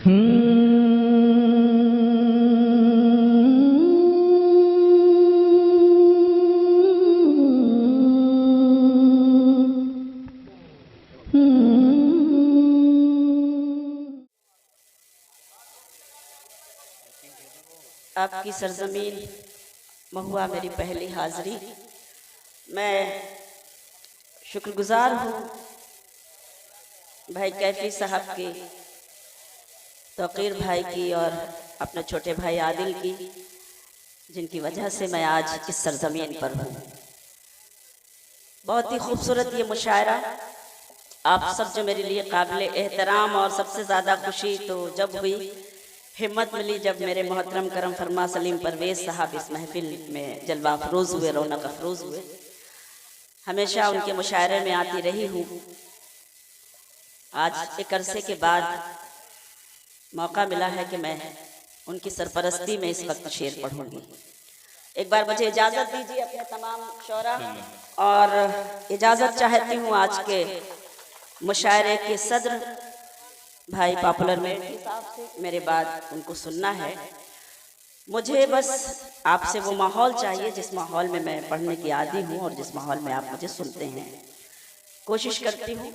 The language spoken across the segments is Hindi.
आपकी सरजमीन महुआ मेरी पहली हाजिरी। मैं शुक्रगुजार हूँ भाई कैफी साहब की, तौकीर भाई की और अपने छोटे भाई आदिल की, जिनकी वजह से मैं आज इस सरजमीन पर हूँ। बहुत ही खूबसूरत ये मुशायरा, आप सब जो मेरे लिए काबिल एहतराम, और सबसे ज़्यादा खुशी तो जब हुई, हिम्मत मिली जब मेरे मोहतरम करम फरमा सलीम परवेज साहब इस महफिल में जलवा अफरोज हुए, रौनक अफरोज हुए। हमेशा उनके मुशायरे में आती रही हूँ। आज एक अरसे के बाद मौका मिला है कि मैं उनकी सरपरस्ती में इस वक्त शेर पढ़ूंगी। एक बार मुझे इजाज़त दीजिए अपने तमाम शौरा, और इजाज़त चाहती हूँ आज के मुशायरे के सदर भाई पॉपुलर मेडली साहब से। मेरे बाद उनको सुनना है। मुझे बस आपसे वो माहौल चाहिए जिस माहौल में मैं पढ़ने की आदी हूँ और जिस माहौल में आप मुझे सुनते हैं। कोशिश करती हूँ,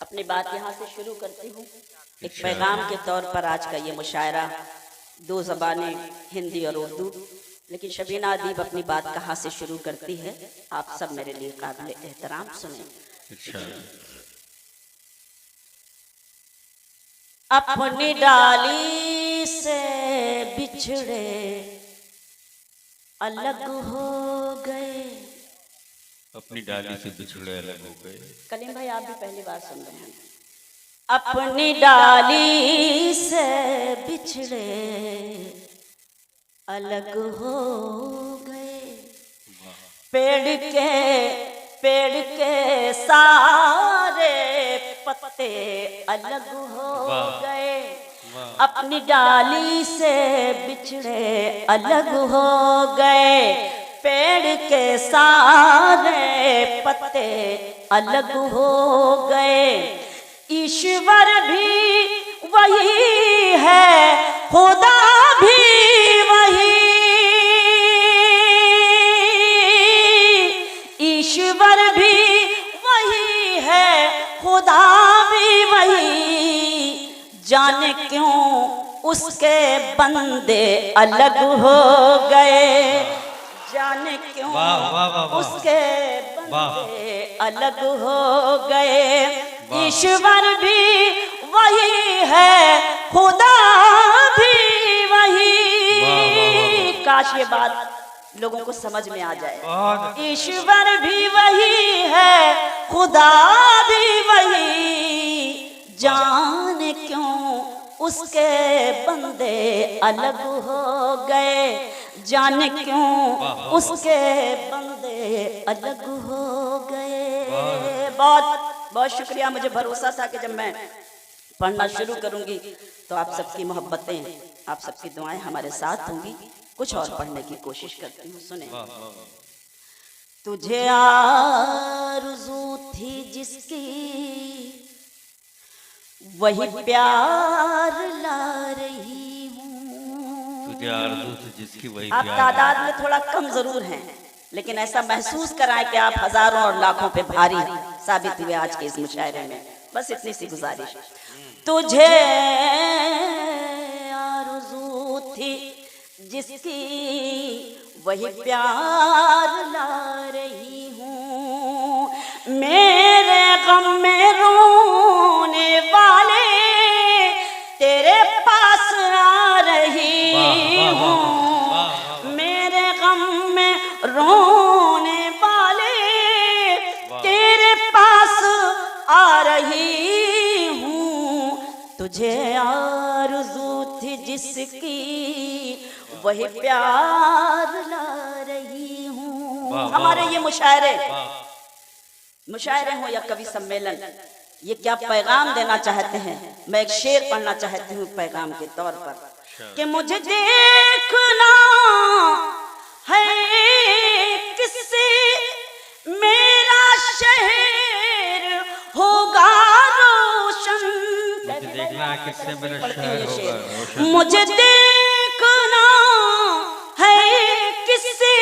अपनी बात यहाँ से शुरू करती हूँ। एक पैगाम के तौर पर आज का ये मुशायरा, दो ज़बानें हिंदी और उर्दू, लेकिन शबीना अदीब अपनी बात कहाँ से शुरू करती है, आप सब मेरे लिए काबिल एहतराम सुने। अपनी डाली से बिछड़े अलग हो गए। अपनी डाली से बिछड़े अलग हो गए। कलीम भाई आप भी पहली बार सुन रहे हैं। अपनी डाली से बिछड़े अलग हो गए, पेड़ के सारे पत्ते अलग हो गए। अपनी डाली से बिछड़े अलग हो गए, पेड़ के सारे पत्ते अलग हो गए। ईश्वर भी वही है, खुदा भी वही, ईश्वर भी वही है, खुदा भी वही। जाने क्यों उसके बंदे अलग हो गए, जाने क्यों उसके बंदे अलग हो गए। ईश्वर भी वही है, खुदा भी वही। काश ये बात लोगों को समझ में आ जाए। ईश्वर भी वही है, खुदा भी वही। जाने क्यों उसके बंदे अलग हो गए, जाने क्यों उसके बंदे अलग हो गए। बहुत बहुत शुक्रिया। मुझे भरोसा था कि जब मैं पढ़ना शुरू करूंगी तो आप सबकी मोहब्बतें, आप सबकी दुआएं हमारे साथ होंगी। कुछ और पढ़ने की कोशिश करती हूँ, सुने। तुझे आरज़ू थी जिसकी वही प्यार ला रही हूँ। तुझे आरज़ू थी जिसकी वही आप तादाद में थोड़ा कम जरूर हैं, लेकिन ऐसा महसूस कराएं कि आप हजारों और लाखों पे भारी साबित हुए आज के इस मुशायरे में। बस इतनी सी गुजारिश। तुझे आरज़ू थी जिसकी वही प्यार ला रही हूँ। मेरे गम में रोने वाले तेरे पास आ रही हूँ। मेरे गम में रोने वाले तेरे पास आ रही हूँ। तुझे आरज़ू थी जिसकी वही प्यार ला रही हूँ। हमारे ये मुशायरे हो या कवि सम्मेलन, ये क्या पैगाम देना चाहते हैं? मैं एक शेर पढ़ना चाहती हूँ पैगाम के तौर पर कि मुझे देखना है किससे मेरा शहर होगा रोशन। देखना किससे मेरा पढ़ती हूँ शहर ये होगा शेर। रोशन। मुझे देखना है किससे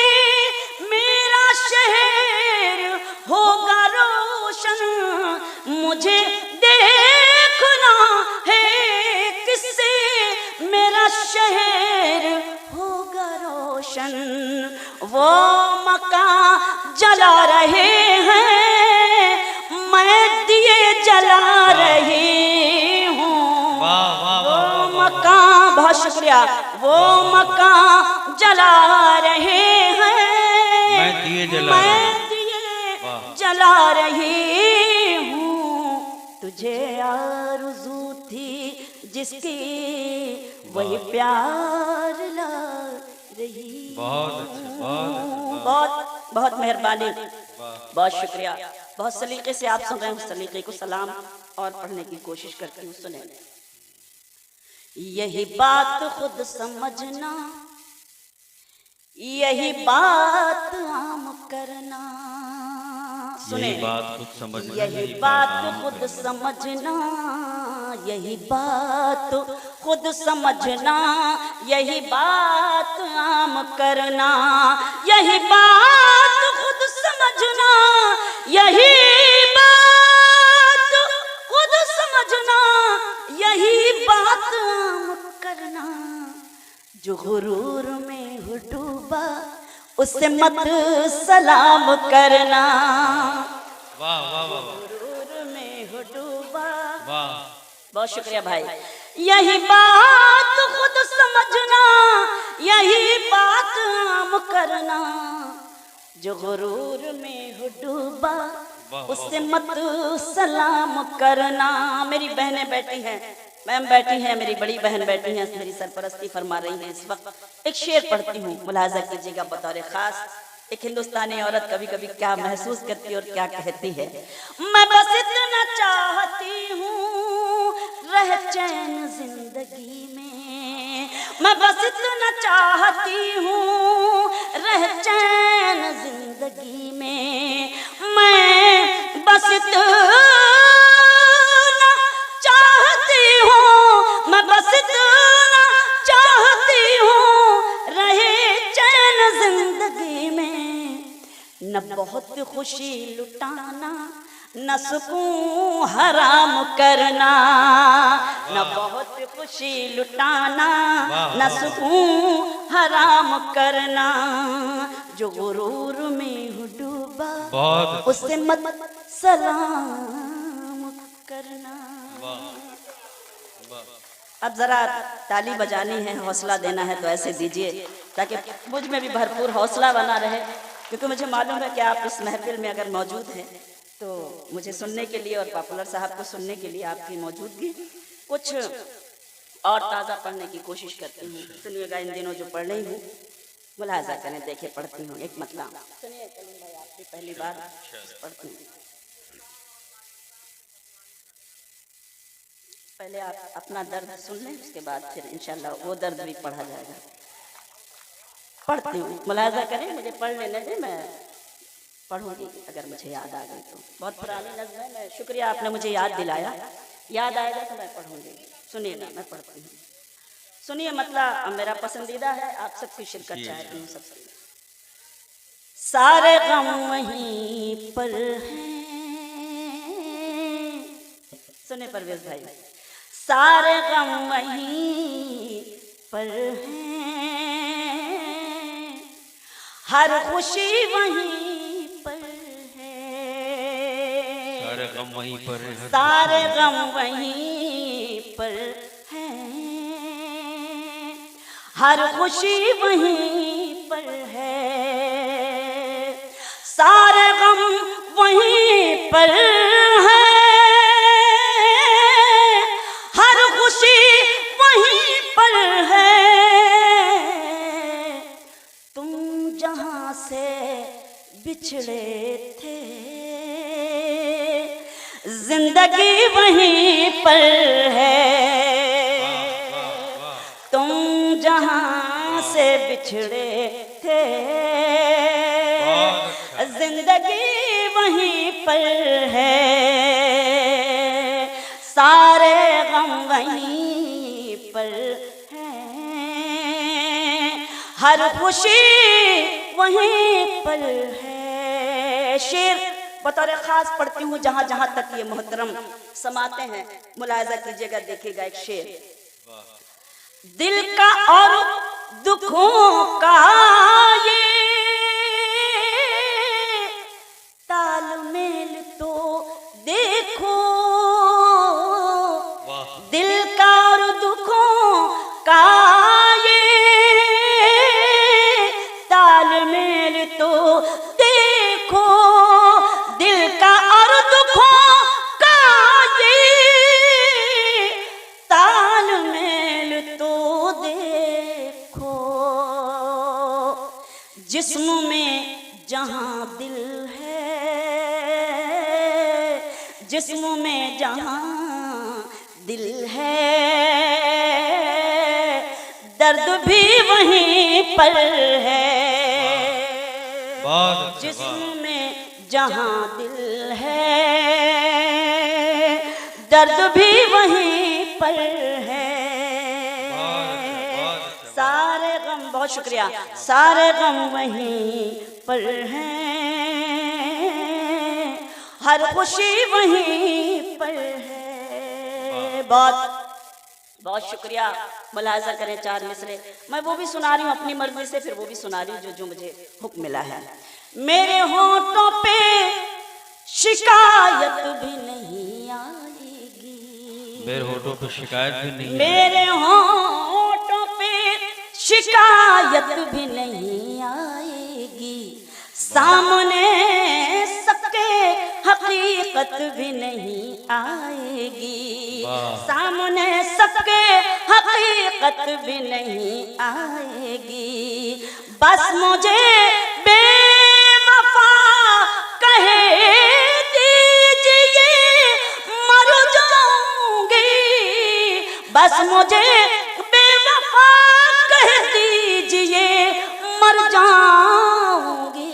मेरा शहर होगा रोशन। मुझे देखना है किससे मेरा शहर होगा रोशन। वो मकान जला रहे हैं, मैं दिए जला रही हूँ। वाह वाह वो वाह वाह मकान, बहुत शुक्रिया, वो मकान जला रहे हैं, मैं दिए जला रही मैं दिए वाह। जला रही हूँ। तुझे आरज़ू थी जिसकी वही प्यार ला रही। बहुत अच्छा बहुत अच्छा बहुत बहुत मेहरबानी, वाह। बहुत शुक्रिया। बहुत सलीके से आप सुन रहे हैं, उस सलीके को सलाम और पढ़ने की कोशिश करती हूँ। सुने, यही बात खुद समझना, यही बात आम करना। सुने, यही बात खुद समझना, यही बात आम खुद करना। समझना, यही बात खुद समझना, यही बात आम करना। यही बात खुद समझना, यही बात खुद समझना, यही बात आम करना। जो गुरूर में हो डूबा उससे मत सलाम करना। वाह वाह वाह गुरूर में हो डूबा। वाह। बहुत शुक्रिया भाई। यही बात खुद समझना, यही बात आम करना। जो गुरूर में हो डूबा उससे मत सलाम करना। मेरी बहनें बैठी हैं, मैम बैठी हैं, मेरी बड़ी बहन बैठी हैं, मेरी सरपरस्ती फरमा रही हैं इस वक्त। एक शेर पढ़ती हूँ, मुलाजा कीजिएगा बतौर खास। एक हिंदुस्तानी औरत कभी कभी क्या महसूस करती है और क्या कहती है। मैं बस इतना चाहती हूँ रह चैन जिंदगी में, मैं बस इतना चाहती हूँ रह चैन जिंदगी में। मैं बस इतना चाहती हूँ, मैं बस इतना चाहती हूँ रहे चैन जिंदगी में। न बहुत खुशी लुटाना, न सुकून हराम करना। न बहुत खुशी लुटाना, न सुकून हराम करना। जो गुरूर में हो डूबा बहुत उससे मत सलाम करना। अब जरा ताली बजानी है, हौसला देना है तो ऐसे दीजिए ताकि मुझ में भी भरपूर हौसला बना रहे। क्योंकि मुझे मालूम है कि आप इस महफिल में अगर मौजूद हैं तो मुझे सुनने के लिए और पॉपुलर साहब को सुनने के लिए आपकी मौजूदगी कुछ और ताज़ा पढ़ने की कोशिश करती हूँ। सुनिएगा, इन दिनों जो पढ़ रही हूँ मुलाजा करें, देखे पढ़ती हूँ एक मतलब। सुनिए कलीम भाई, आपकी पहली बार पढ़ती हूँ। पहले आप अपना दर्द सुन लें, उसके बाद फिर इंशाल्लाह वो दर्द भी पढ़ा जाएगा। पढ़ती हूँ, मुलाजा करें, मुझे पढ़ लेने दें, मैं पढ़ूंगी अगर मुझे याद आ गई तो। बहुत पुरानी नज़्म है, मैं शुक्रिया आपने मुझे याद दिलाया। याद आएगा तो मैं पढ़ूंगी। सुनिएगा, मैं पढ़ती हूँ। सुनिए, मतलब मेरा पसंदीदा है, आप सबकी शिरकत चाहती हूँ सबसे। सारे गम वहीं पर हैं, सुने परवेज भाई, सारे गम वहीं पर हैं, हर खुशी वहीं पर है। सारे गम वहीं पर है, सारे गम वहीं पर हैं, हर खुशी वहीं पर है। सारे गम वहीं पर है, हर खुशी वहीं पर है। तुम जहां से बिछड़े थे जिंदगी वहीं पर है। तुम जहां से बिछड़े थे जिंदगी वहीं पर है। सारे गम वहीं पर है, हर खुशी वहीं पर है। शेर बतौर खास पढ़ती हूँ जहां जहां तक ये मोहतरम समाते हैं, मुलायजा कीजिएगा, देखिएगा एक शेर। दिल का और दुखों का ये तालमेल तो देखो, दिल का और दुखों का ये तालमेल तो देखो, दिल का और दुखों का ये तालमेल तो देखो। जिस्म में जहां दिल है, जिस्म में जहां दिल है, दर्द भी वहीं पर है। जिस्म में जहां दिल है, दर्द भी वहीं पर है। सारे गम, बहुत शुक्रिया, सारे गम वहीं पर हैं, हर खुशी वहीं पर है। बहुत बहुत शुक्रिया। मुलाजा करें 4 मिसरे, मैं वो भी सुना रही हूँ अपनी मर्जी से, फिर वो भी सुना रही हूँ जो मुझे हुक्म मिला है। मेरे होंठों पे शिकायत भी नहीं आएगी, मेरे होठों पे शिकायत भी नहीं, मेरे होंठों पे शिकायत भी नहीं आएगी, सामने सबके हकीकत भी नहीं आएगी, सामने सबके हकीकत भी नहीं आएगी। बस मुझे बेवफा कहे दीजिए, मर जाऊंगी, बस मुझे बेवफा कह दीजिए, मर जाऊंगी।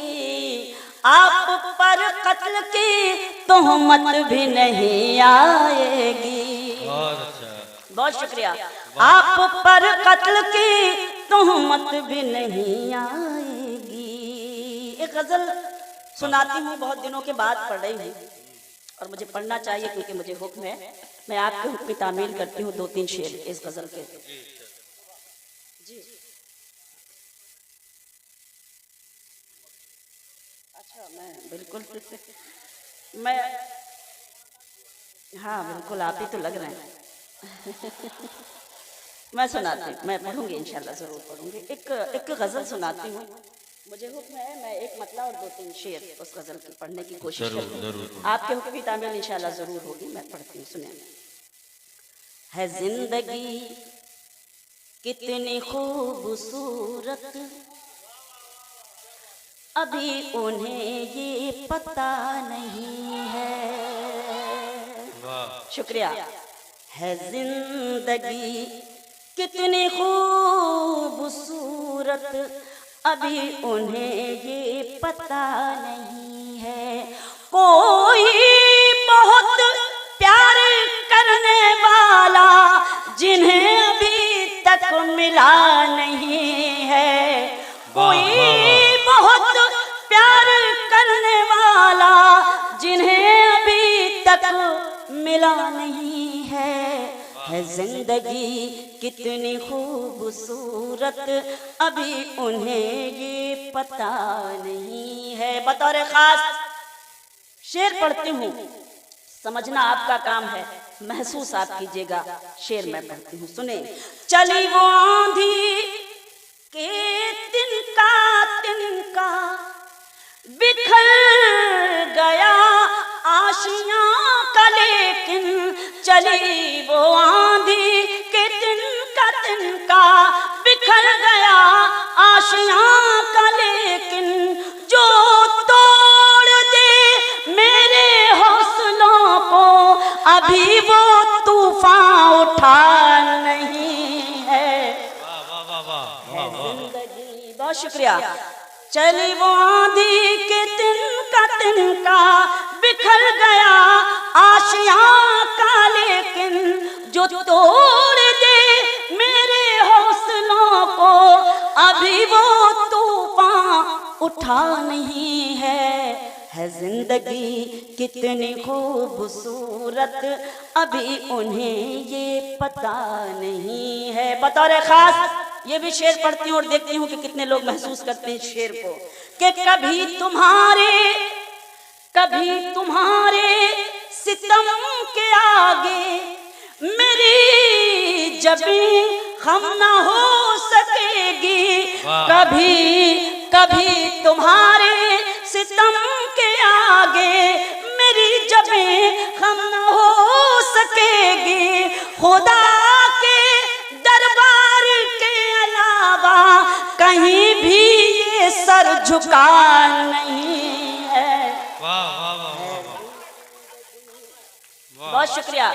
आप पर कत्ल की तोहमत भी नहीं आएगी। बहुत शुक्रिया। आप पर कत्ल की तोहमत भी नहीं आएगी। एक गजल सुनाती हूँ, बहुत दिनों के बाद पढ़ रही हूँ और मुझे पढ़ना चाहिए क्योंकि मुझे हुक्म है। मैं आपके हुक्म की तामील करती हूँ 2-3 शेर इस गजल के। जी अच्छा, मैं बिल्कुल हाँ बिल्कुल आप ही तो लग रहे हैं। मैं सुनाती हूँ, मैं पढ़ूंगी इंशाल्लाह, ज़रूर पढ़ूंगी। एक गज़ल सुनाती हूँ, मुझे हुक्म है, मैं एक मतला और 2-3 शेर उस गज़ल की पढ़ने की कोशिश करूँ। आपके हुक्म की तामील इंशाल्लाह ज़रूर होगी। मैं पढ़ती हूँ, सुनिए। है जिंदगी कितनी खूबसूरत, अभी उन्हें ये पता नहीं है। शुक्रिया। है जिंदगी कितनी खूबसूरत, अभी उन्हें ये पता नहीं है। कोई बहुत प्यार करने वाला जिन्हें अभी तक मिला नहीं है, कोई बहुत प्यार करने वाला जिन्हें अभी तक मिला नहीं है। जिंदगी कितनी खूबसूरत, अभी उन्हें ये पता नहीं है। बतौर खास शेर पढ़ती हूँ, समझना आपका काम है, महसूस आप कीजिएगा। शेर मैं पढ़ती हूँ, सुने। चली वो आंधी के तिनका तिनका, बिखर गया आशियां का, लेकिन चली वो आंधी के तिनका तिनका, बिखर गया आशियां का, लेकिन जो तोड़ दे मेरे हौसलों को, अभी वो तूफान उठा नहीं है। जिंदगी, बहुत शुक्रिया। चली वो आंधी के तिनका तिनका, बिखर गया आशिया का, लेकिन जो तोड़ दे मेरे हौसलों को अभी वो तूफान उठा नहीं है जिंदगी कितनी खूबसूरत अभी उन्हें ये पता नहीं है। बतौर खास ये भी शेर पढ़ती हूँ और देखती हूँ कि कितने लोग महसूस करते हैं शेर को, कि कभी तुम्हारे सितम के आगे मेरी जबीं खम ना हो सकेगी। कभी तुम्हारे सितम के आगे मेरी जबीं खम ना हो सकेगी। खुदा के दरबार के अलावा कहीं भी ये सर झुका नहीं है। बहुत शुक्रिया।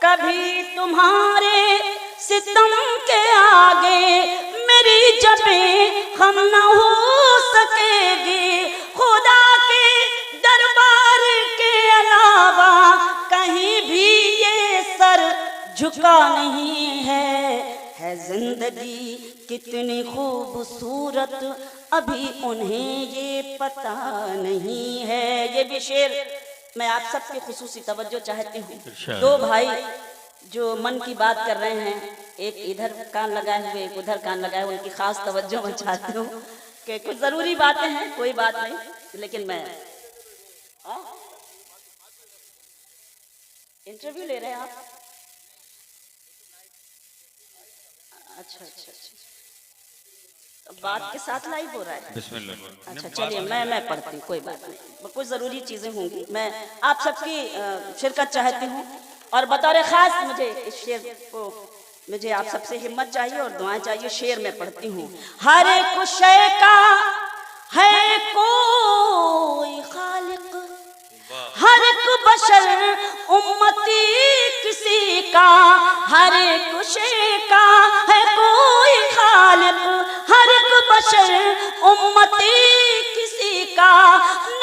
कभी तुम्हारे सितम के आगे मेरी जबीं खम न हो सकेगी। खुदा के दरबार के अलावा कहीं भी ये सर झुका नहीं है जिंदगी कितनी खूबसूरत अभी उन्हें ये पता नहीं है। ये भी शेर मैं आप सबकी खुसूसी तवज्जो चाहती हूँ। दो भाई जो मन की बात कर रहे हैं, एक इधर कान लगाए हुए एक उधर कान लगाए हुए, उनकी खास तवज्जो मैं चाहती हूँ कि कुछ ज़रूरी बातें हैं, कोई बात नहीं, लेकिन मैं इंटरव्यू ले रहे हैं आप? अच्छा, बात के साथ लाइव हो रहा है। अच्छा चलिए मैं पढ़ती हूँ, कोई बात नहीं, कुछ ज़रूरी चीज़ें होंगी, मैं आप सबकी शिरकत चाहती हूँ। और बतौर ख़ास मुझे इस शेर को, मुझे आप सबसे हिम्मत चाहिए और दुआएं चाहिए। शेर में पढ़ती हूँ। हर एक शय का है कोई खालिक, हर एक बशर उम्मती किसी का। हर एक शय का है कोई खालिक, हर एक बशर उम्मती किसी का।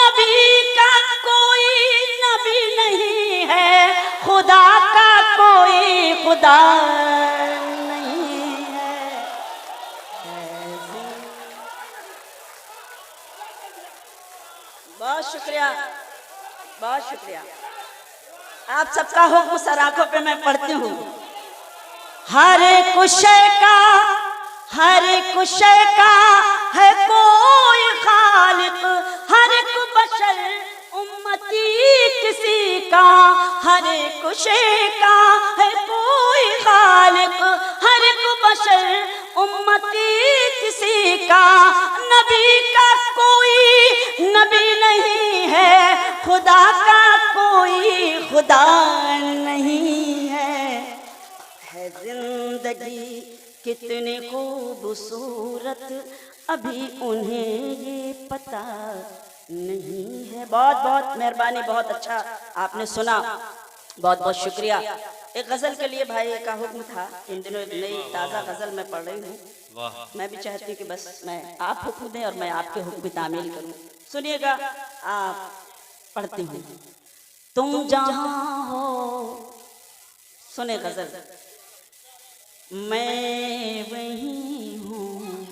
नबी का कोई नबी नहीं है, खुदा का कोई खुदा नहीं है। बहुत शुक्रिया, बहुत शुक्रिया। आप सबका हुक्म सर आंखों पे मैं पढ़ती हूँ। हर एक शय का है कोई खालिक, हर एक बशर उम्मती किसी का। हर एक शय का है कोई खालिक, हर एक बशर उम्मती किसी का। नबी का कोई नबी नहीं है, खुदा का कोई खुदा नहीं है जिंदगी कितनी खूबसूरत अभी उन्हें ये पता नहीं है। बहुत बहुत मेहरबानी, बहुत अच्छा आपने सुना, बहुत बहुत शुक्रिया। एक गज़ल के लिए भाई का हुक्म था, इन दिनों एक नई ताज़ा गज़ल मैं पढ़ रही हूँ। मैं भी चाहती हूँ कि बस मैं आप हुक्म दें और मैं आपके हुक्म की तामील करूँ। सुनिएगा, आप पढ़ती हूँ। तुम जहाँ हो, सुने गज़ल, मैं वहीं हूँ।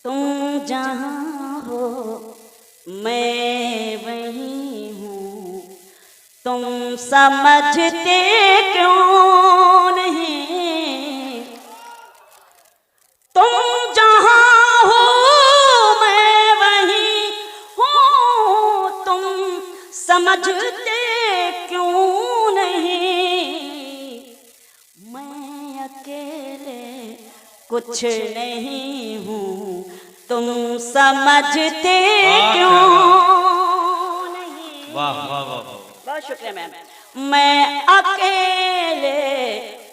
तुम जहाँ हो मैं वहीं हूँ, तुम समझते क्यों नहीं। तुम जहाँ हो मैं वहीं हूँ, तुम समझते क्यों नहीं। मैं अकेले कुछ नहीं हूँ, तुम समझते क्यों नहीं। वाह वाह वाह, बहुत शुक्रिया मैम। मैं अकेले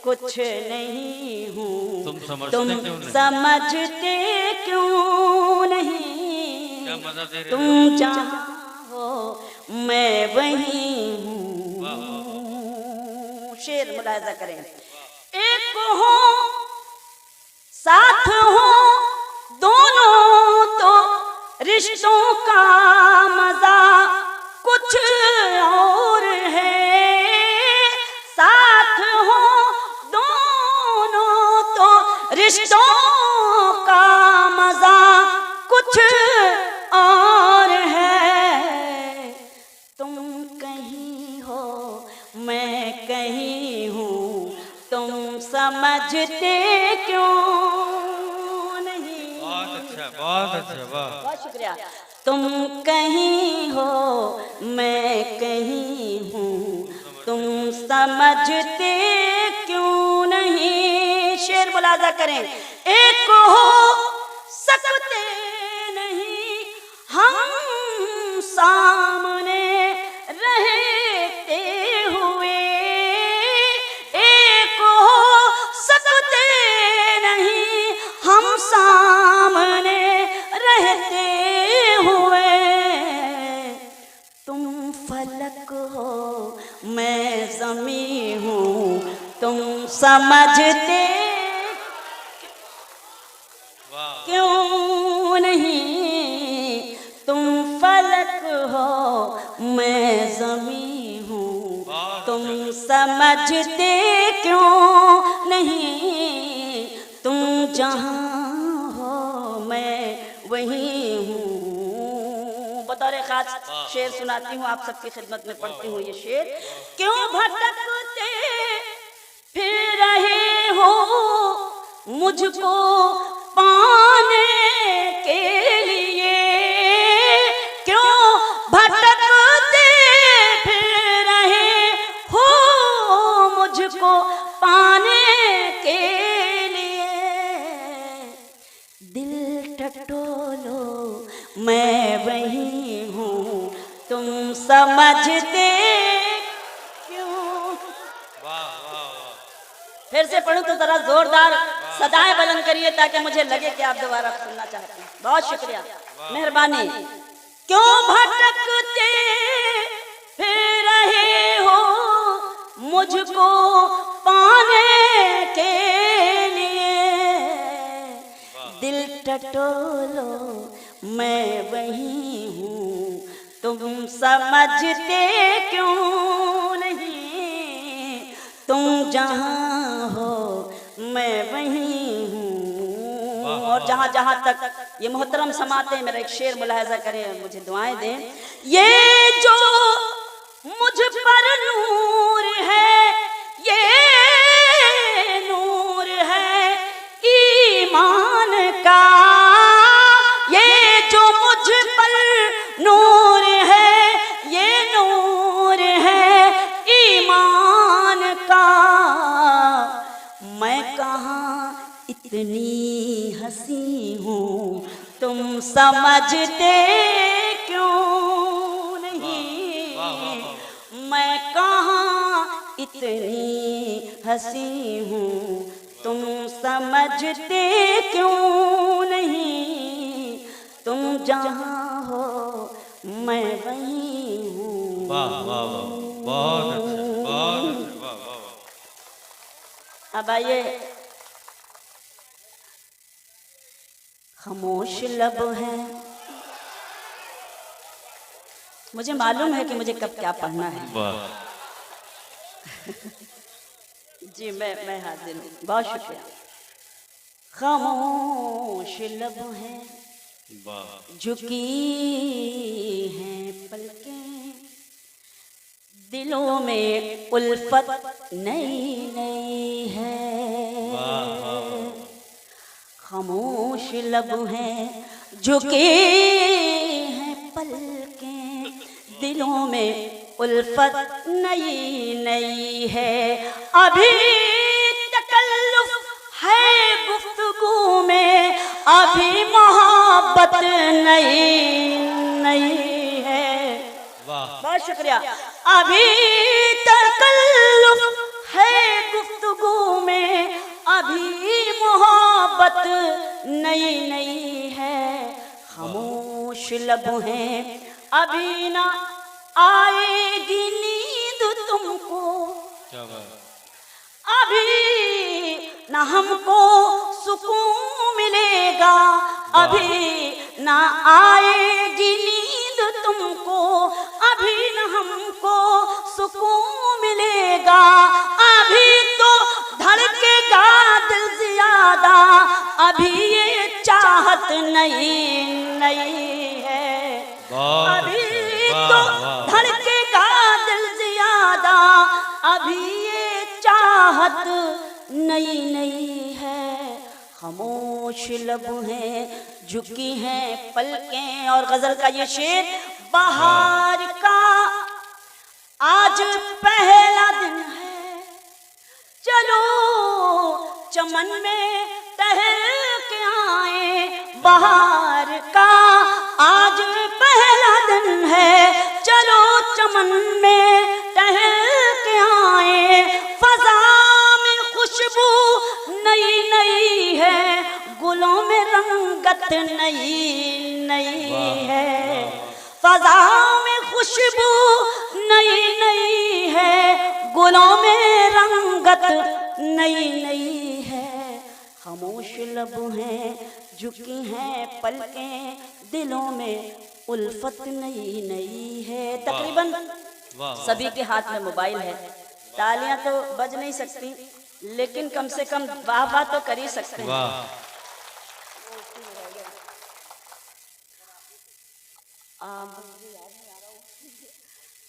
कुछ नहीं हूँ, तुम समझते क्यों नहीं। क्या मजा दे रहे तुम जहाँ हो मैं वहीं हूँ। शेर मुलाहिजा करें। एक हो साथ हो दोनों तो रिश्तों का मजा समझते क्यों नहीं। बहुत अच्छा, बहुत अच्छा, वाह। बहुत शुक्रिया। तुम कहीं हो मैं कहीं हूँ, तुम समझते क्यों नहीं। शेर मुलाजा करें। एक हो सकते नहीं हम सामने रहते हुए, एक हो सकते नहीं हम सामने रहते हुए। तुम फलक हो मैं ज़मीं हूँ, तुम समझते क्यों नहीं। तुम फलक हो मैं ज़मीं हूँ, तुम समझते क्यों नहीं। तुम जहाँ हो मैं वहीं हूँ। बतौर खास शेर सुनाती हूँ आप सबकी खिदमत में पढ़ती हूँ ये शेर। क्यों भटकते फिर रहे हो मुझको पाने के लिए, क्यों भटकते फिर रहे हो मुझको पाने के लिए। दिल टटोलो मैं वही हूँ, तुम समझते क्यों। फिर से पढ़ूं तो जरा जोरदार सदाएं बुलंद करिए ताकि मुझे लगे कि आप दोबारा सुनना चाहते हैं। बहुत शुक्रिया, मेहरबानी। क्यों भटकते फिर रहे हो मुझको पाने के लिए। दिल टटोलो मैं वही हूँ, तुम समझते क्यों नहीं। तुम जहाँ हो मैं वहीं हूँ। और जहाँ जहाँ तक ये मोहतरम समाते हैं, मेरा एक शेर मुलाहजा करें, मुझे दुआएं दें। ये जो मुझ पर नूर है, ये नूर है ईमान का। ये जो मुझ पर नूर है, ये नूर है ईमान का। मैं कहाँ इतनी हंसी हूँ, तुम समझते क्यों नहीं। मैं कहाँ इतनी हंसी हूँ, तुम समझते क्यों नहीं। तुम जहाँ हो मैं वहीं हूँ। वाह वाह वाह, बहुत अच्छा, बहुत अच्छा, वाह वाह वाह। अब आइए। खामोश लब है, मुझे मालूम है कि मुझे कब क्या पढ़ना है। वाह। जी मैं हाजिर हूँ, बहुत शुक्रिया। खामोश लब है, वाह। झुकी हैं पलकें, दिलों में उल्फत नई नई है। खामोश लब हैं, झुके हैं पलकें, दिलों में उल्फत नई नई है। अभी तकल्लुफ है गुफ्तगू में, अभी मोहब्बत नई नई है। बहुत शुक्रिया। अभी तकल्लुफ है गुफ्तगू में, अभी मोहब्बत नई नई है। खामोश लब हैं, अभी ना आएगी नींद तुमको, अभी ना हमको सुकून मिलेगा। अभी ना आएगी नींद तुमको, अभी ना हमको सुकून मिलेगा। अभी तो धड़केगा दिल ज्यादा, अभी ये चाहत नई नई है। अभी तो धड़केगा दिल ज्यादा, अभी ये चाहत नई नई है, खामोश लब हैं, झुकी हैं पलकें। और गजल का ये शेर, बाहर का आज पहला दिन है, चलो चमन में टहल के आए। बाहर का आज पहला दिन है, चलो चमन में टहल के आए। फजा में खुशबू नई नई है, गुलों में रंगत नई नई है। फजा में खुशबू नई नई है, गुलों में रंगत नई नई है। खामोश लब हैं, झुकी हैं पलकें, दिलों में उल्फत नई नई है। तकरीबन सभी के हाथ में मोबाइल है, तालियां तो बज नहीं सकती, लेकिन कम से कम वाह वाह तो कर ही सकते हैं।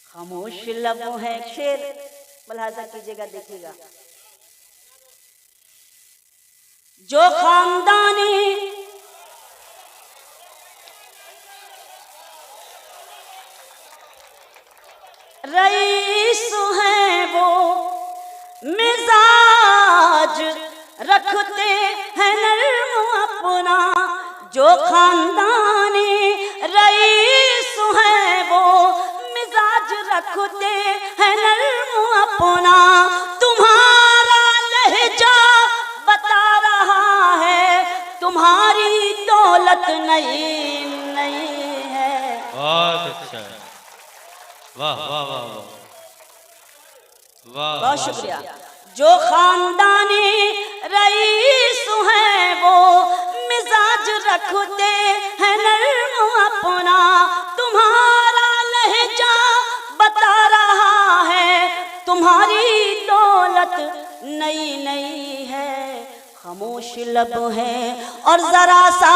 खामोश लबों है, शेर मुलाहाजा कीजिएगा, देखिएगा। जो खानदानी रईस हैं, वो मिजाज रखते हैं नर्म अपना। जो खानदानी रईस हैं, वो मिजाज रखते हैं नर्म अपना। तुम्हारा लहजा बता रहा है, तुम्हारी दौलत नई नई है। बहुत अच्छा है, वाह वाह वाह वाह, बहुत शुक्रिया। जो खानदानी रईस हैं, वो मिजाज रखते हैं नर्म अपना। तुम्हारा लहजा बता रहा है, तुम्हारी दौलत नई नई है। खामोश लब है, और जरा सा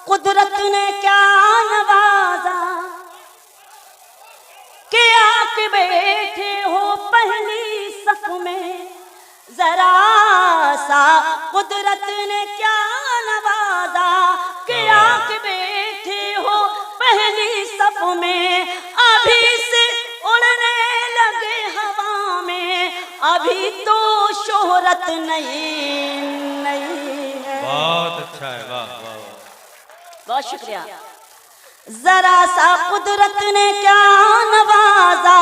कुदरत ने क्या नवाजा कि आके बैठे हो पहली सफ में। जरा सा कुदरत ने क्या नवाजा कि आके बैठे हो पहली सफ में। अभी से उड़ने लगे हवा में, अभी तो शोहरत नहीं नहीं है। बहुत अच्छा है, वाह वाह वाह, बहुत शुक्रिया। जरा सा कुदरत ने क्या नवाजा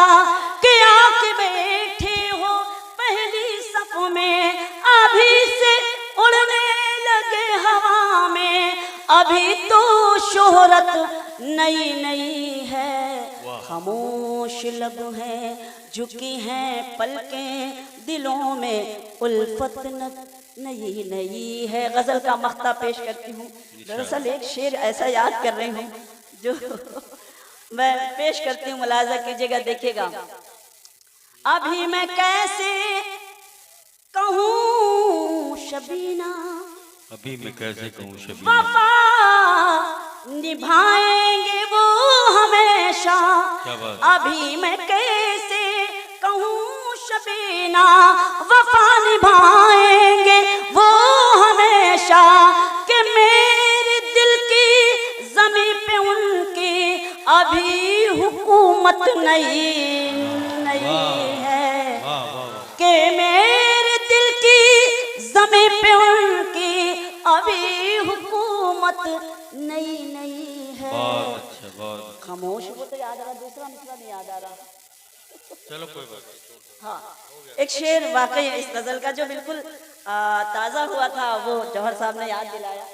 कि आके बैठे हो पहली सफ में। अभी से उड़ने लगे हवा में, अभी तो शोहरत नई नई है। खामोश लब हैं, झुकी हैं पलकें, दिलों में उल्फत नई नई है। गजल का मख्ता पेश करती हूँ। दरअसल एक शेर ऐसा याद कर रही हूँ जो मैं पेश करती हूँ, मुलाजा कीजिएगा, देखिएगा। अभी मैं कैसे कहूँ शबीना, अभी मैं कैसे कहूँ शबीना, वफा निभाएंगे वो हमेशा। अभी मैं कैसे कहूँ शबीना, वफा निभाएंगे वो हमेशा। कि मेरे दिल की ज़मीं पे उनकी अभी हुकूमत नहीं नहीं है। कि मेरे दिल की ज़मीं पे उनकी अभी हुकूमत नई नई है। बहुत अच्छा, बहुत खामोश वो तो याद आ रहा, दूसरा मिसरा नहीं याद आ रहा। चलो कोई बात नहीं। हाँ, एक शेर वाकई इस गजल का जो बिल्कुल ताज़ा हुआ था, वो जौहर साहब ने याद दिलाया।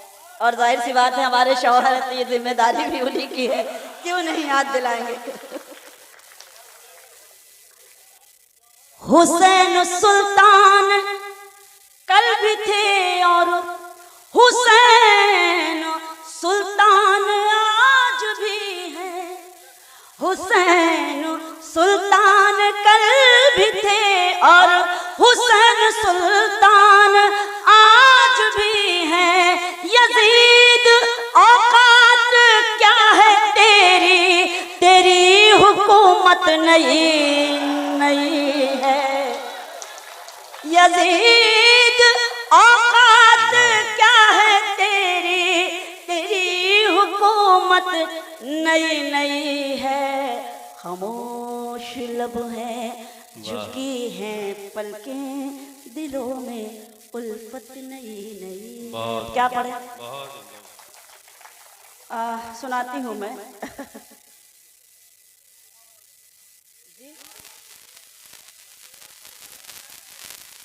और जाहिर सी बात है, हमारे शौहर है तो ये जिम्मेदारी भी उन्हीं की है, क्यों नहीं याद दिलाएंगे। हुसैन सुल्तान कल भी थे और हुसैन सुल्तान आज भी है। हुसैन सुल्तान कल भी थे और हुसैन सुल्तान आज भी है। यजीद औकात क्या है तेरी, तेरी हुकूमत नहीं नहीं है। यजीद उम्मीद औकात क्या है तेरी, तेरी हुकूमत नई नई है। खामोश लब हैं, झुकी हैं पलकें, दिलों में उल्फत नई नई। क्या पढ़े? सुनाती हूँ मैं।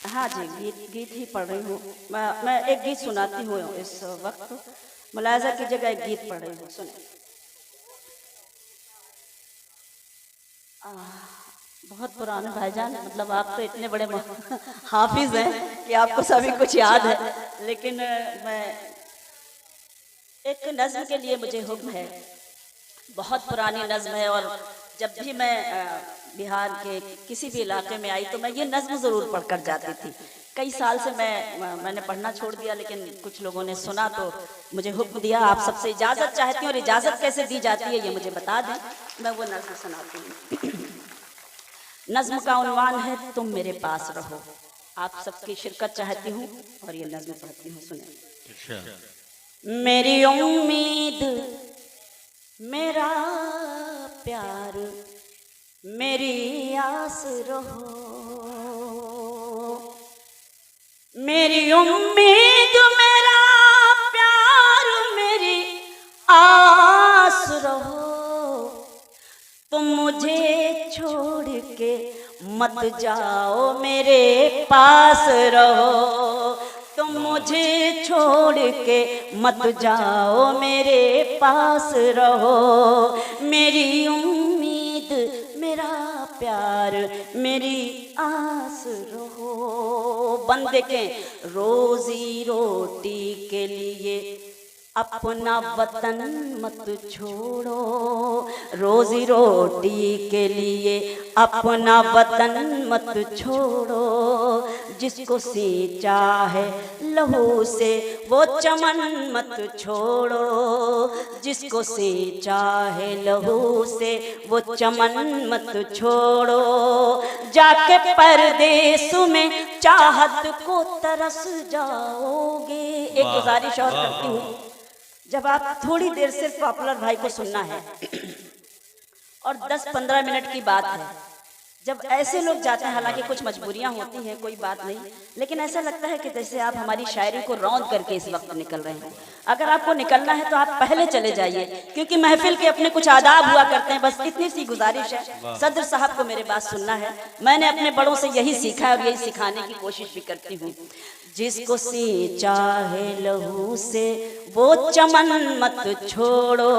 हाँ जी, गीत ही पढ़ रही हूँ। मैं एक गीत सुनाती हूँ इस वक्त, मुलाजा की जगह एक गीत पढ़ रही हूँ, सुने। बहुत पुराने भाईजान, मतलब आप तो इतने बड़े हाफिज हैं कि आपको सभी कुछ याद है, लेकिन मैं एक नज्म के लिए मुझे हुक्म है। बहुत पुरानी नज्म है और जब भी मैं बिहार के किसी भी इलाके में आई तो मैं ये नज्म ज़रूर पढ़कर जाती थी। कई साल से मैंने पढ़ना छोड़ दिया, लेकिन कुछ लोगों ने सुना तो मुझे हुक्म दिया, आप सबसे इजाज़त चाहती हूँ और इजाज़त कैसे दी जाती है ये मुझे बता दें। मैं वो नज्म सुनाती हूँ। नज्म का उन्वान है तुम मेरे पास रहो। आप सबकी शिरकत चाहती हूँ और ये नज्म पढ़ती हूँ, सुने। मेरी उम्मीद, मेरा प्यार, मेरी आस रहो। मेरी उम्मीद, मेरा प्यार, मेरी आस रहो। तुम मुझे छोड़ के मत जाओ, मेरे पास रहो। तुम मुझे छोड़ के मत जाओ, मेरे पास रहो। मेरी उम्मीद, मेरा प्यार, मेरी आस रहो। बंदे के रोजी रोटी के लिए अपना वतन मत छोड़ो। रोजी रोटी के लिए अपना वतन मत छोड़ो। जिसको सींचा है लहू से वो चमन मत छोड़ो। जिसको सींचा है लहू से वो चमन मत छोड़ो। जाके परदेस में चाहत को तरस जाओगे। एक गुजारिश और करती हूँ, जब आप थोड़ी देर सिर्फ पॉपुलर भाई को सुनना है और 10-15 मिनट की बात है, जब ऐसे लोग जाते हैं, हालांकि कुछ मजबूरियां होती हैं, कोई बात नहीं, लेकिन ऐसा लगता है कि जैसे आप हमारी शायरी को रौंद करके इस वक्त निकल रहे हैं। अगर आपको निकलना है तो आप पहले चले जाइए, क्योंकि महफिल के अपने कुछ आदाब हुआ करते हैं। बस इतनी सी गुजारिश है, सदर साहब को मेरे बात सुनना है। मैंने अपने बड़ों से यही सीखा है और यही सिखाने की कोशिश भी करती हूँ। जिसको सींचा है लहू से वो चमन मत छोड़ो।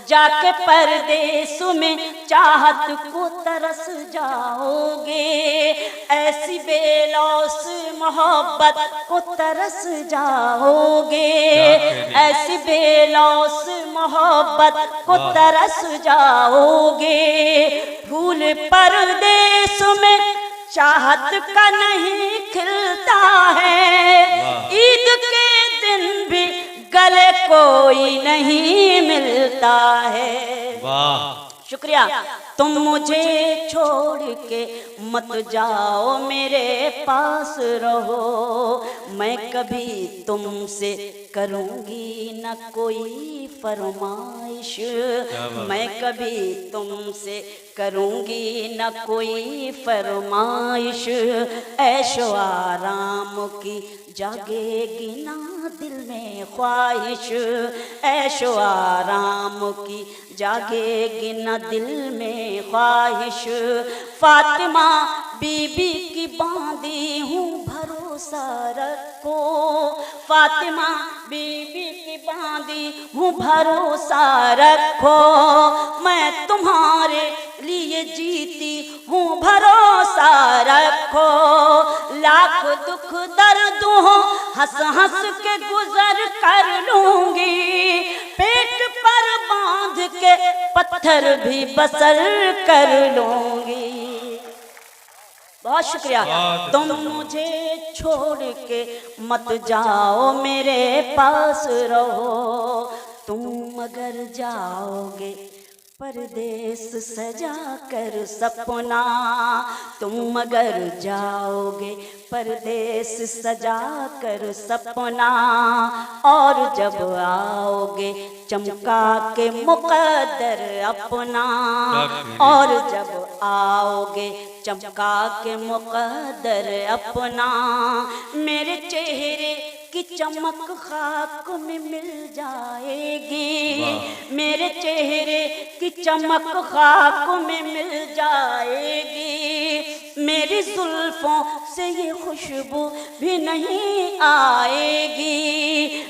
जाके परदेस में चाहत को तरस जाओगे। ऐसी बेलौस मोहब्बत को तरस जाओगे। ऐसी बेलौस मोहब्बत को तरस जाओगे। फूल परदेस में चाहत का नहीं खिलता है। ईद के दिन भी गले कोई नहीं मिलता है। वाह, शुक्रिया। तुम मुझे छोड़ के मत जाओ, मेरे पास रहो। मैं कभी तुमसे करूँगी न कोई फरमाइश। मैं कभी तुमसे करूँगी न कोई फरमाइश। ऐशो आराम की जागेगी ना दिल में ख्वाहिश। ऐशो आराम की जागेगी ना दिल में ख्वाहिश। फातिमा बीबी की बांधी हूँ भरोसा रखो। फातिमा बीबी की बांधी हूँ भरोसा रखो। मैं तुम्हारे लिए जीती हूँ भरोसा रखो। लाख दुख दर्द हो हंस हंस के गुजर कर लूंगी। पेट पर बांध के पत्थर भी बसर कर लूंगी। बहुत शुक्रिया। तुम मुझे छोड़ के मत जाओ, मेरे पास रहो। तुम अगर जाओगे परदेस सजा कर सपना तुम अगर जाओगे, परदेस सजा कर सपना, और जब आओगे चमका के मुकद्दर अपना, और जब आओगे चमका के मुकद्दर अपना, मेरे चेहरे की चमक खाक में मिल जाएगी, मेरे चेहरे की चमक खाक में मिल जाएगी, मेरी जुल्फों से ये खुशबू भी नहीं आएगी,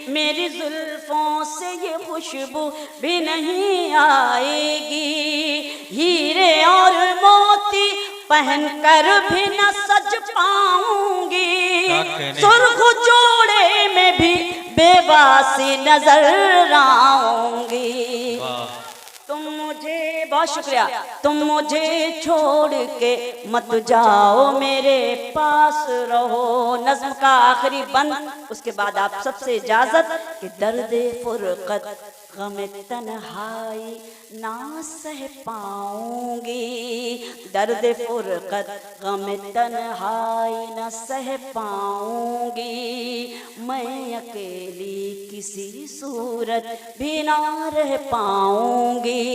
मेरी जुल्फों से ये खुशबू भी नहीं आएगी, हीरे और मोती पहन कर भी न सज पाऊंगी, सुर्ख जोड़े में भी बेवासी नजर आऊंगी। तुम मुझे, बहुत शुक्रिया, तुम मुझे छोड़ के मत जाओ, मेरे पास रहो। नज़्म का आखिरी बंद, उसके बाद आप सबसे इजाजत कि दर्द फुरकत गम तन्हाई ना सह पाऊंगी, दर्द फुरकत गम तन्हाई ना सह पाऊंगी, मैं अकेली किसी सूरत भी ना रह पाऊंगी,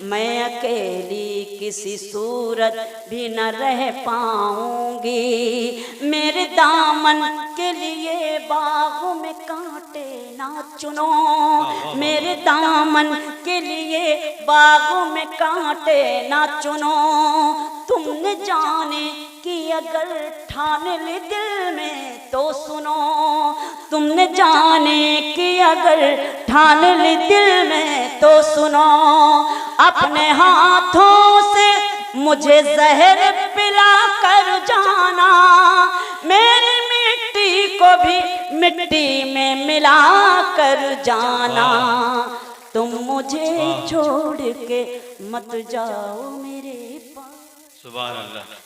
मैं अकेली किसी सूरत भी न रह पाऊंगी, मेरे दामन के लिए बागों में कांटे ना चुनो, मेरे दामन के लिए बागों में कांटे ना चुनो, तुमने जाने कि अगर ठान ले दिल में तो सुनो, तुमने जाने कि अगर ठान ले दिल में तो सुनो, अपने हाथों से मुझे जहर पिला कर जाना, मेरी मिट्टी को भी मिट्टी में मिला कर जाना, तुम मुझे छोड़ के मत जाओ मेरे पास। सुभान अल्लाह।